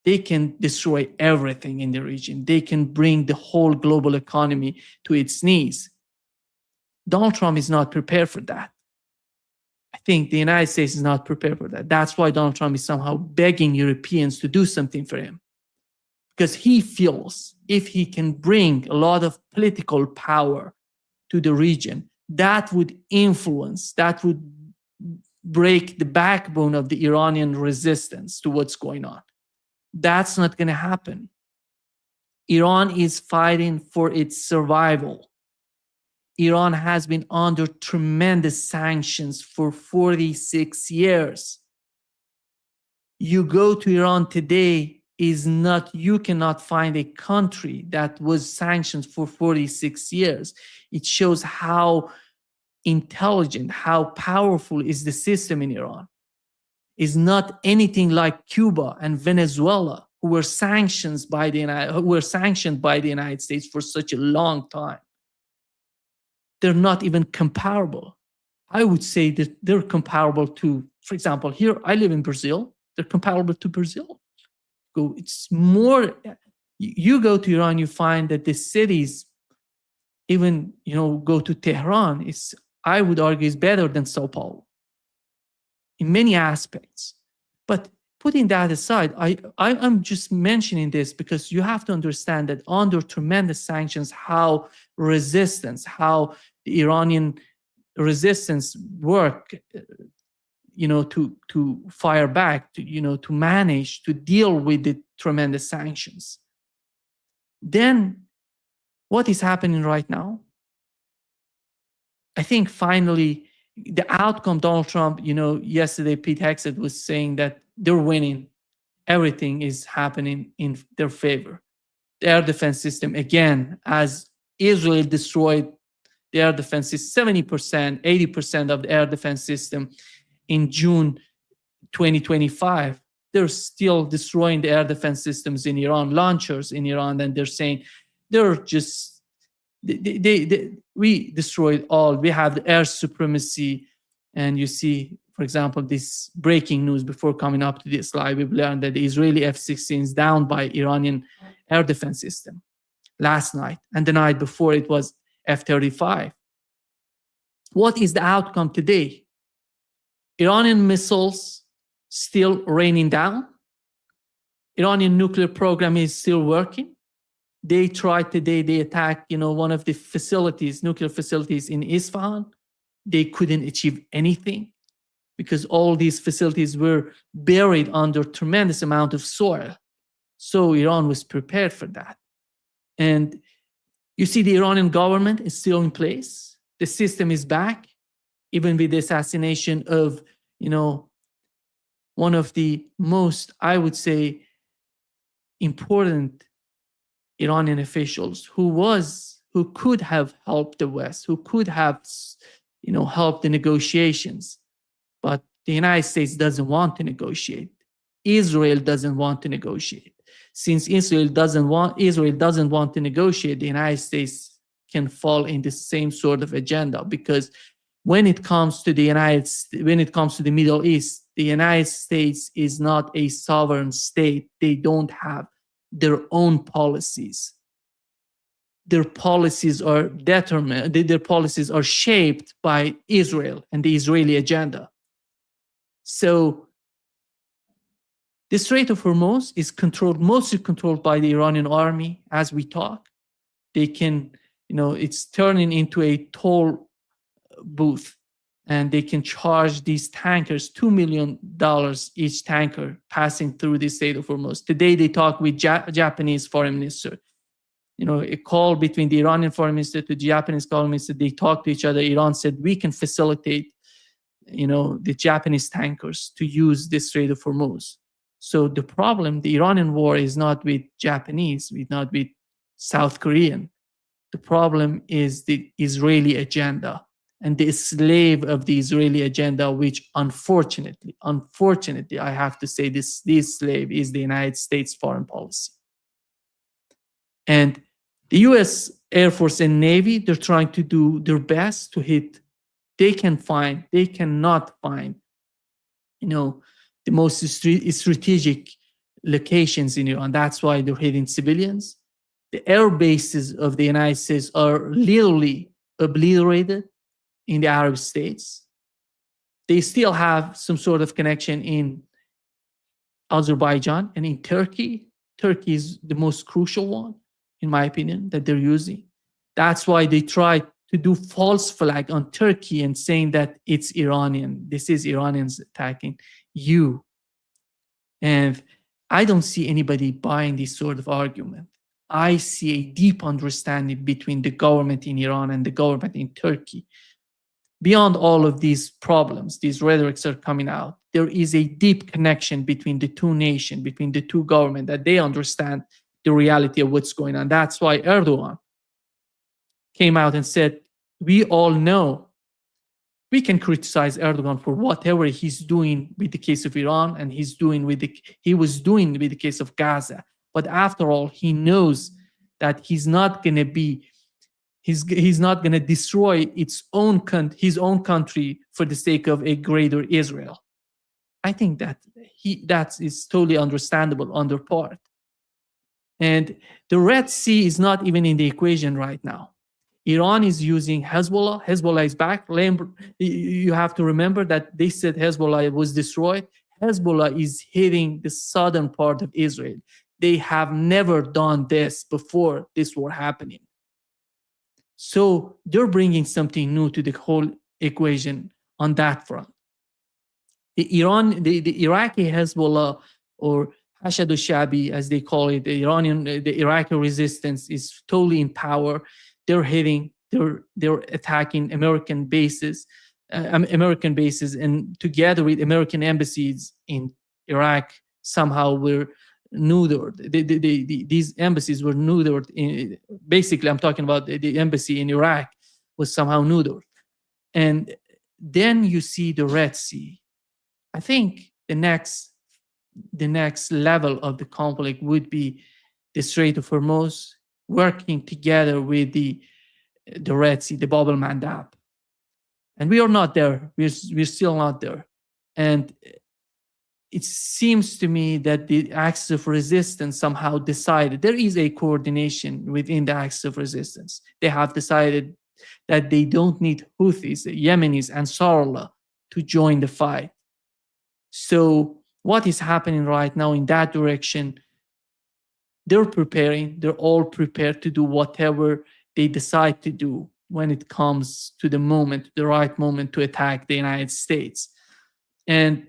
They can destroy everything in the region. They can bring the whole global economy to its knees. Donald Trump is not prepared for that. I think the United States is not prepared for that. That's why Donald Trump is somehow begging Europeans to do something for him. Because he feels if he can bring a lot of political power to the region, that would influence, that would break the backbone of the Iranian resistance to what's going on. That's not going to happen. Iran is fighting for its survival. Iran has been under tremendous sanctions for 46 years. You go to Iran today, you cannot find a country that was sanctioned for 46 years. It shows how intelligent, how powerful is the system in Iran. Is not anything like Cuba and Venezuela, who were sanctioned by the United States for such a long time. They're not even comparable. I would say that they're comparable to, for example, here I live in Brazil. They're comparable to Brazil. It's more. You go to Iran, you find that the cities, even go to Tehran, I would argue is better than Sao Paulo in many aspects. But putting that aside, I'm just mentioning this because you have to understand that under tremendous sanctions, how the Iranian resistance work, to fire back, to manage to deal with the tremendous sanctions. Then what is happening right now? I think finally the outcome, Donald Trump, yesterday Pete Hegseth was saying that they're winning. Everything is happening in their favor. The air defense system, again, as Israel destroyed the air defense system, 70%, 80% of the air defense system in June 2025, they're still destroying the air defense systems in Iran, launchers in Iran, and they're saying they're just we destroyed all. We have the air supremacy. And you see, for example, this breaking news before coming up to this slide, we've learned that the Israeli F-16 is downed by Iranian air defense system last night. And the night before it was F-35. What is the outcome today? Iranian missiles still raining down. Iranian nuclear program is still working. They tried today, they attacked, one of the facilities, nuclear facilities in Isfahan. They couldn't achieve anything because all these facilities were buried under tremendous amount of soil. So Iran was prepared for that. And you see the Iranian government is still in place. The system is back, even with the assassination of, one of the most, I would say, important Iranian officials who could have helped the West, who could have, help the negotiations. But the United States doesn't want to negotiate. Israel doesn't want to negotiate. Since Israel doesn't want to negotiate, the United States can fall in the same sort of agenda, because when it comes to the Middle East, the United States is not a sovereign state. They don't have their own policies. Their policies are determined. Their policies are shaped by Israel and the Israeli agenda. So the Strait of Hormuz is mostly controlled by the Iranian army as we talk. They can, it's turning into a toll booth, and they can charge these tankers $2 million each tanker passing through the Strait of Hormuz. Today they talk with Japanese foreign minister. A call between the Iranian foreign minister to the Japanese foreign minister. They talked to each other. Iran said, we can facilitate, the Japanese tankers to use the Strait of Hormuz. So the problem, the Iranian war is not with Japanese, not with South Korean. The problem is the Israeli agenda and the slave of the Israeli agenda, which unfortunately, I have to say this slave is the United States foreign policy. And the US Air Force and Navy, they're trying to do their best to hit. They cannot find, the most strategic locations in Iran. That's why they're hitting civilians. The air bases of the United States are literally obliterated in the Arab states. They still have some sort of connection in Azerbaijan and in Turkey. Turkey is the most crucial one, in my opinion, that they're using. That's why they try to do false flag on Turkey and saying that it's Iranian. This is Iranians attacking you. And I don't see anybody buying this sort of argument. I see a deep understanding between the government in Iran and the government in Turkey. Beyond all of these problems, these rhetorics are coming out, there is a deep connection between the two nations, between the two governments, that they understand the reality of what's going on. That's why Erdogan came out and said, we all know we can criticize Erdogan for whatever he's doing with the case of Iran and he was doing with the case of Gaza. But after all, he knows that he's not going to destroy his own country for the sake of a greater Israel. I think that is totally understandable on their part. And the Red Sea is not even in the equation right now. Iran is using Hezbollah. Hezbollah is back. You have to remember that they said Hezbollah was destroyed. Hezbollah is hitting the southern part of Israel. They have never done this before this war happening. So they're bringing something new to the whole equation on that front. The Iraqi Hezbollah, or Hashad al-Shabi, as they call it, the Iraqi resistance is totally in power. They're attacking American bases, and together with American embassies in Iraq, somehow were neutered. These embassies were neutered. Basically, I'm talking about the embassy in Iraq was somehow neutered. And then you see the Red Sea. I think the next level of the conflict would be the Strait of Hormuz working together with the Red Sea, the Bab el-Mandab. And we are not there. We're still not there. And it seems to me that the axis of resistance somehow decided, there is a coordination within the axis of resistance. They have decided that they don't need Houthis, the Yemenis, and Ansarullah to join the fight. So what is happening right now in that direction? They're all prepared to do whatever they decide to do when it comes to the right moment to attack the United States. And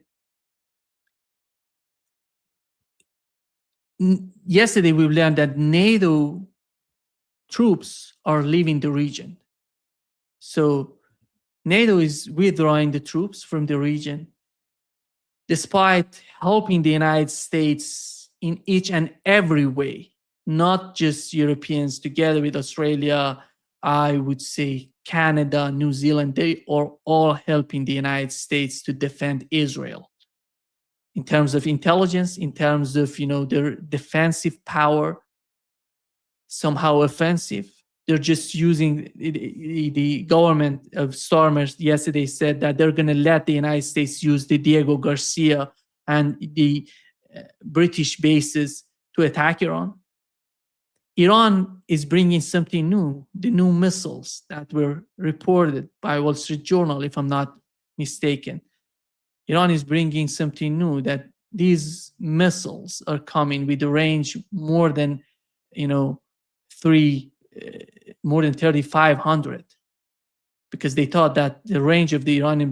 yesterday we learned that NATO troops are leaving the region. So NATO is withdrawing the troops from the region, despite helping the United States in each and every way, not just Europeans, together with Australia, I would say Canada, New Zealand, they are all helping the United States to defend Israel in terms of intelligence, in terms of their defensive power, somehow offensive. They're just using the government of Starmer yesterday said that they're going to let the United States use the Diego Garcia and the British bases to attack Iran. Iran is bringing something new, the new missiles that were reported by Wall Street Journal, if I'm not mistaken. Iran is bringing something new, that these missiles are coming with a range more than, more than 3,500, because they thought that the range of the Iranian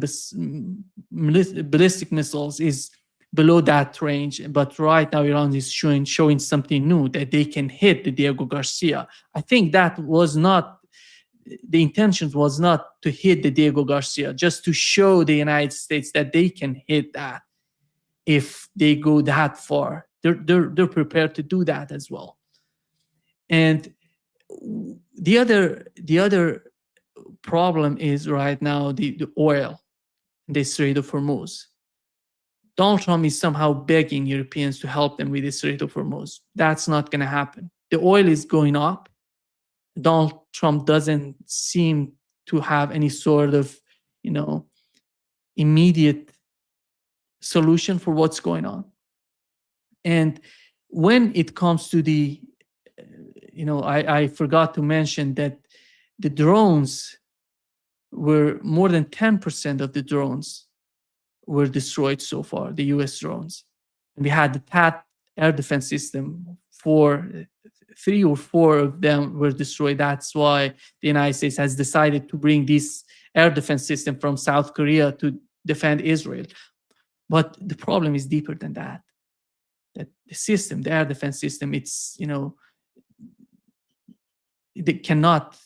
ballistic missiles is below that range. But right now, Iran is showing something new, that they can hit the Diego Garcia. I think that was not, the intention was not to hit the Diego Garcia, just to show the United States that they can hit that if they go that far. They're prepared to do that as well. And the other problem is right now the oil, the Strait of Hormuz. Donald Trump is somehow begging Europeans to help them with the Strait of Hormuz. That's not going to happen. The oil is going up. Donald Trump doesn't seem to have any sort of, immediate solution for what's going on. And when it comes to the, I forgot to mention that the drones were more than 10% of the drones were destroyed so far, the US drones. And we had the THAAD air defense system, 3 or 4 of them were destroyed. That's why the United States has decided to bring this air defense system from South Korea to defend Israel. But the problem is deeper than that. That the system, the air defense system, it's, they cannot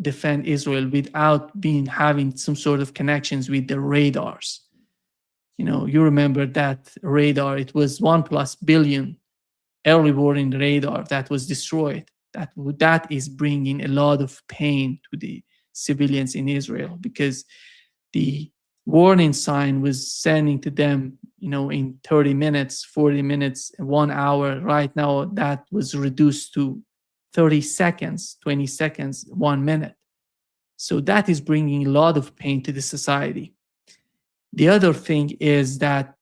defend Israel without having some sort of connections with the radars. You remember that radar, it was 1+ billion early warning radar that was destroyed. That is bringing a lot of pain to the civilians in Israel, because the warning sign was sending to them, in 30 minutes, 40 minutes, 1 hour. Right now, that was reduced to 30 seconds, 20 seconds, 1 minute. So that is bringing a lot of pain to the society. The other thing is that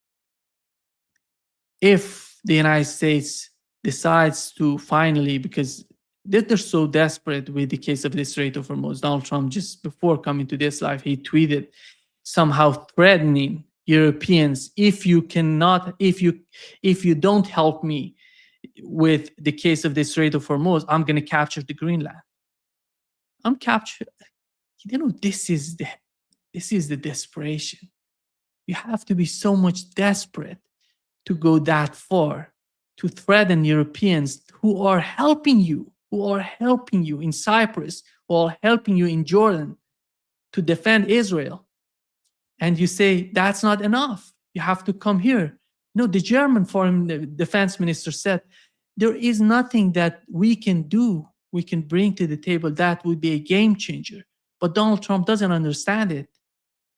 if the United States decides to finally, because they're so desperate with the case of the Strait of Hormuz, Donald Trump, just before coming to this live, he tweeted somehow threatening Europeans, if you don't help me with the case of the Strait of Hormuz, I'm going to capture the Greenland. This is the desperation. You have to be so much desperate to go that far, to threaten Europeans who are helping you in Cyprus, who are helping you in Jordan to defend Israel. And you say, that's not enough. You have to come here. The German foreign defense minister said, there is nothing that we can do, we can bring to the table that would be a game changer. But Donald Trump doesn't understand it.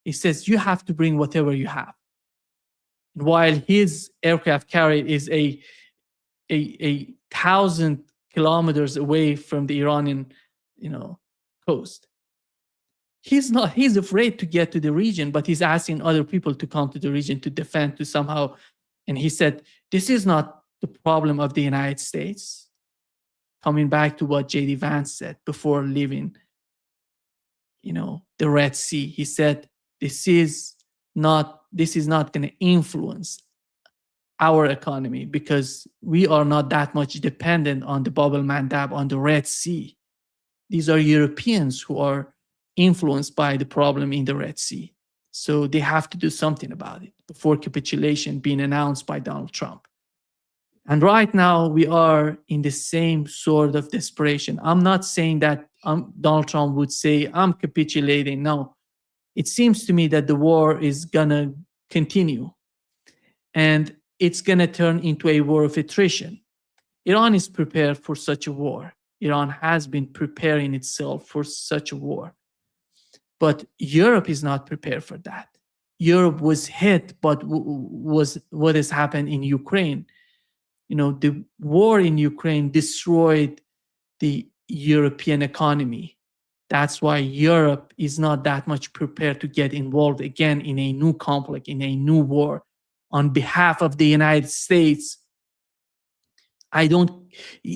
He says, you have to bring whatever you have. While his aircraft carrier is a 1,000 kilometers away from the Iranian, coast. He's afraid to get to the region, but he's asking other people to come to the region to defend, to somehow. And he said, this is not the problem of the United States. Coming back to what J.D. Vance said before leaving, the Red Sea, he said, this is not going to influence our economy, because we are not that much dependent on the Bab el-Mandab, on the Red Sea. These are Europeans who are influenced by the problem in the Red Sea. So they have to do something about it before capitulation being announced by Donald Trump. And right now we are in the same sort of desperation. I'm not saying that Donald Trump would say, I'm capitulating. No, it seems to me that the war is going to continue. And it's going to turn into a war of attrition. Iran is prepared for such a war. Iran has been preparing itself for such a war. But Europe is not prepared for that. Europe was hit, but was what has happened in Ukraine. The war in Ukraine destroyed the European economy. That's why Europe is not that much prepared to get involved again in a new conflict, in a new war. On behalf of the United States, I don't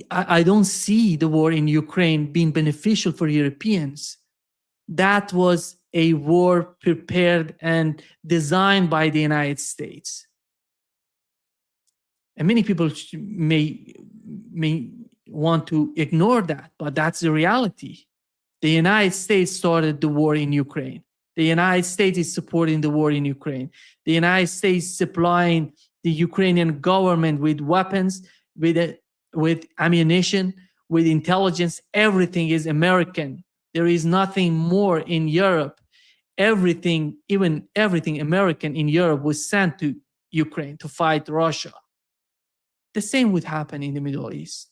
I don't see the war in Ukraine being beneficial for Europeans. That was a war prepared and designed by the United States. And many people may want to ignore that, but that's the reality. The United States started the war in Ukraine. The United States is supporting the war in Ukraine. The United States supplying the Ukrainian government with weapons, with ammunition, with intelligence. Everything is American. There is nothing more in Europe. Everything, even everything American in Europe was sent to Ukraine to fight Russia. The same would happen in the Middle East.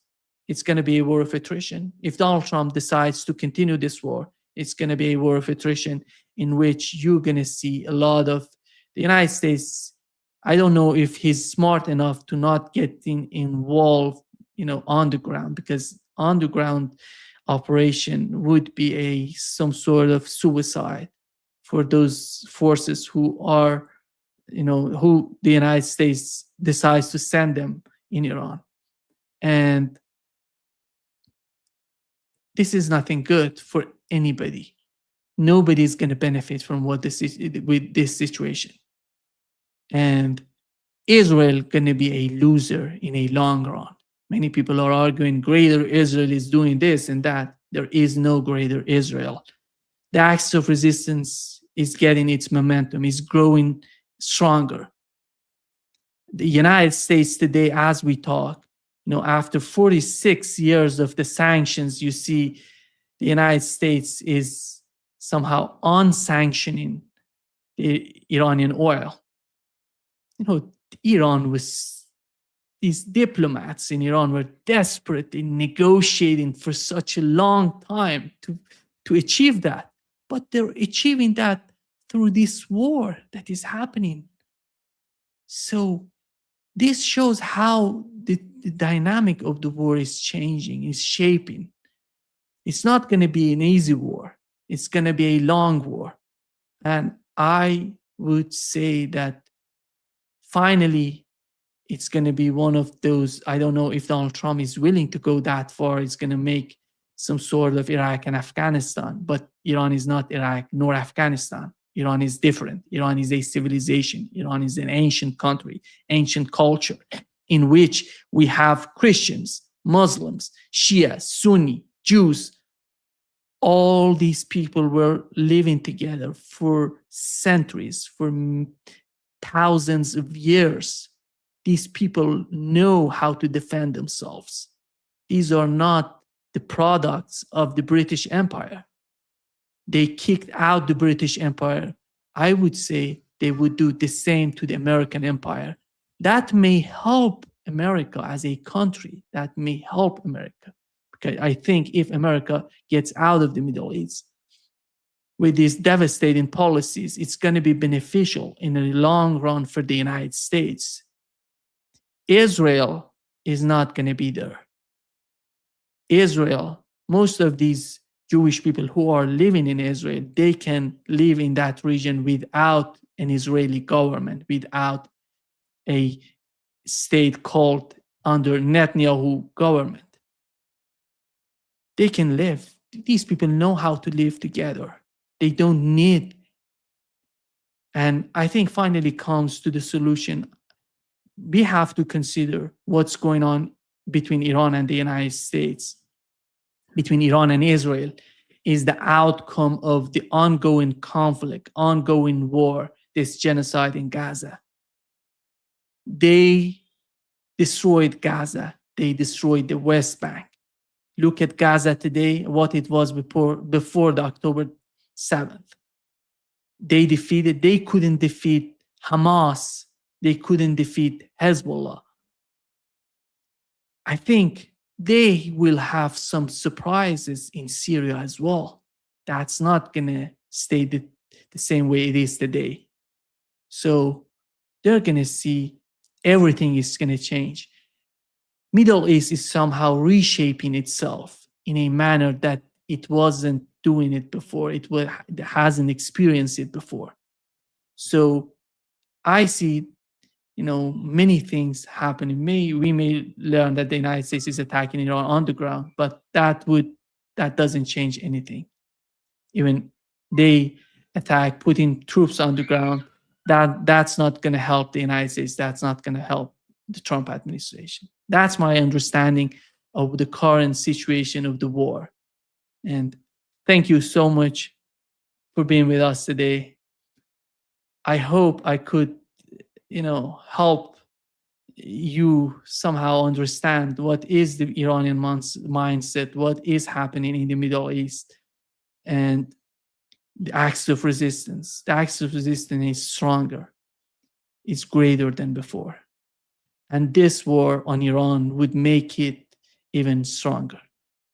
It's going to be a war of attrition. If Donald Trump decides to continue this war, it's going to be a war of attrition in which you're going to see a lot of the United States. I don't know if he's smart enough to not get involved, on the ground, because on the ground operation would be some sort of suicide for those forces who are, who the United States decides to send them in Iran. And this is nothing good for anybody. Nobody is going to benefit from with this situation. And Israel going to be a loser in a long run. Many people are arguing greater Israel is doing this and that. There is no greater Israel. The axis of resistance is getting its momentum, is growing stronger. The United States today, as we talk, after 46 years of the sanctions, you see the United States is somehow unsanctioning the Iranian oil. Iran was, these diplomats in Iran were desperate in negotiating for such a long time to achieve that. But they're achieving that through this war that is happening. So this shows how the dynamic of the war is changing, is shaping. It's not going to be an easy war. It's going to be a long war. And I would say that finally, it's going to be one of those, I don't know if Donald Trump is willing to go that far. It's going to make some sort of Iraq and Afghanistan, but Iran is not Iraq nor Afghanistan. Iran is different. Iran is a civilization. Iran is an ancient country, ancient culture, in which we have Christians, Muslims, Shia, Sunni, Jews. All these people were living together for centuries, for thousands of years. These people know how to defend themselves. These are not the products of the British Empire. They kicked out the British Empire. I would say they would do the same to the American Empire. That may help America as a country. That may help America. Because I think if America gets out of the Middle East with these devastating policies, it's going to be beneficial in the long run for the United States. Israel is not going to be there. Israel, most of these Jewish people who are living in Israel, they can live in that region without an Israeli government, without a state called under Netanyahu government. They can live. These people know how to live together. They don't need. And I think finally comes to the solution. We have to consider what's going on between Iran and the United States, between Iran and Israel, is the outcome of the ongoing conflict, ongoing war, this genocide in Gaza. They destroyed Gaza. They destroyed the West Bank. Look at Gaza today, what it was before the October 7th. They couldn't defeat Hamas. They couldn't defeat Hezbollah. I think they will have some surprises in Syria as well. That's not going to stay the same way it is today. So they're going to see everything is going to change. Middle East is somehow reshaping itself in a manner that it wasn't doing it before. It hasn't experienced it before. So I see, many things happening. We may learn that the United States is attacking Iran on the ground, but that doesn't change anything. Even they attack, putting troops on the ground, that's not going to help the United States. That's not going to help the Trump administration. That's my understanding of the current situation of the war. And thank you so much for being with us today. I hope I could, help you somehow understand what is the Iranian mindset, what is happening in the Middle East, and the axis of resistance. The axis of resistance is stronger, it's greater than before. And this war on Iran would make it even stronger.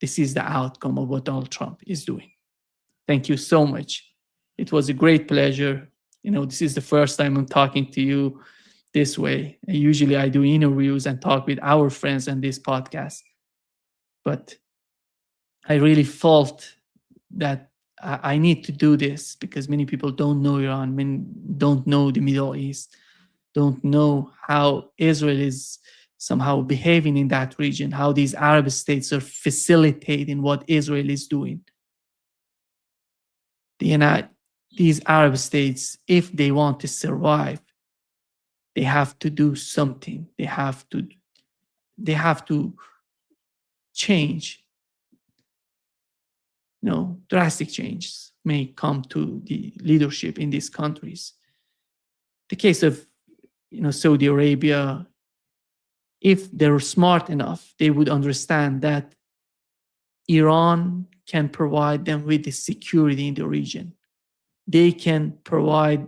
This is the outcome of what Donald Trump is doing. Thank you so much. It was a great pleasure. This is the first time I'm talking to you this way. And usually I do interviews and talk with our friends on this podcast. But I really felt that I need to do this because many people don't know Iran, many don't know the Middle East, don't know how Israel is somehow behaving in that region, how these Arab states are facilitating what Israel is doing. These Arab states, if they want to survive, they have to do something. They have to change. Drastic changes may come to the leadership in these countries. The case of Saudi Arabia, if they're smart enough, they would understand that Iran can provide them with the security in the region. They can provide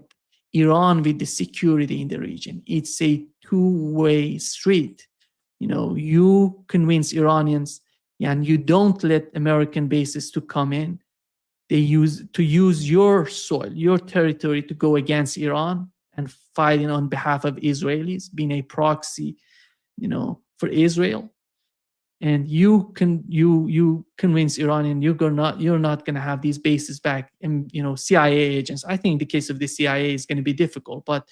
Iran with the security in the region. It's a two-way street. You convince Iranians and you don't let American bases to come in. They use your soil, your territory to go against Iran and fighting on behalf of Israelis, being a proxy, for Israel. And you convince Iranian you're not going to have these bases back. And CIA agents. I think the case of the CIA is going to be difficult, but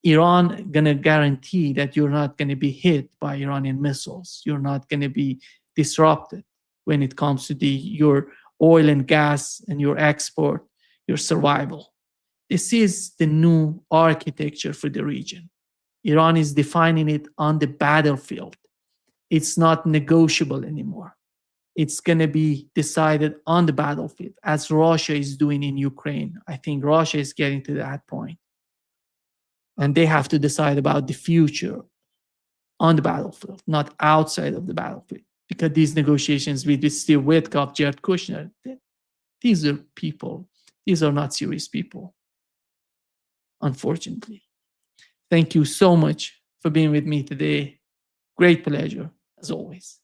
Iran going to guarantee that you're not going to be hit by Iranian missiles. You're not going to be disrupted when it comes to your oil and gas and your export, your survival. This is the new architecture for the region. Iran is defining it on the battlefield. It's not negotiable anymore. It's going to be decided on the battlefield, as Russia is doing in Ukraine. I think Russia is getting to that point. And they have to decide about the future on the battlefield, not outside of the battlefield. Because these negotiations with Steve Witkoff, Jared Kushner, these are people. These are not serious people, unfortunately. Thank you so much for being with me today. Great pleasure, as always.